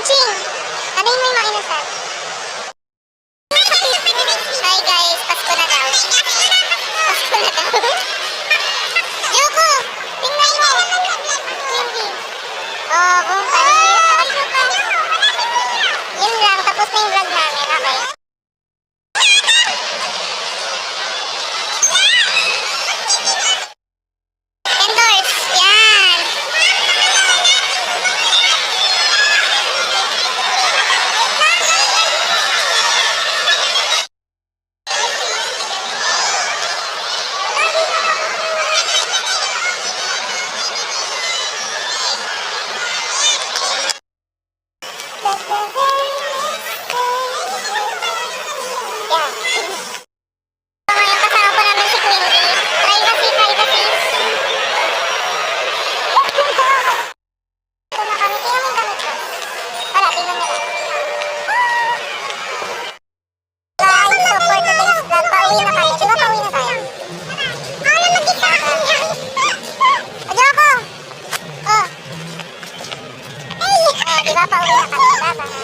Ching! Ano yung may makinasal? Hi guys, Pasko na daw. Pasko na daw. Yoko! Tingnan mo! Hindi. Oh, kung yun lang, tapos na yung vlog namin, okay? Endorse, yan! Ngayon kasama po namin si Quincy. Privacy, privacy. Ito na kami. Tingnan mo yung gamit ko. Wala, tingnan nila. Guys, so for today's vlog, pauwi na kami. Di ba pauwi na tayo? Ano mag-isa akin yan? Joko! Oh. Hey! Di ba pauwi na kami? Bye-bye.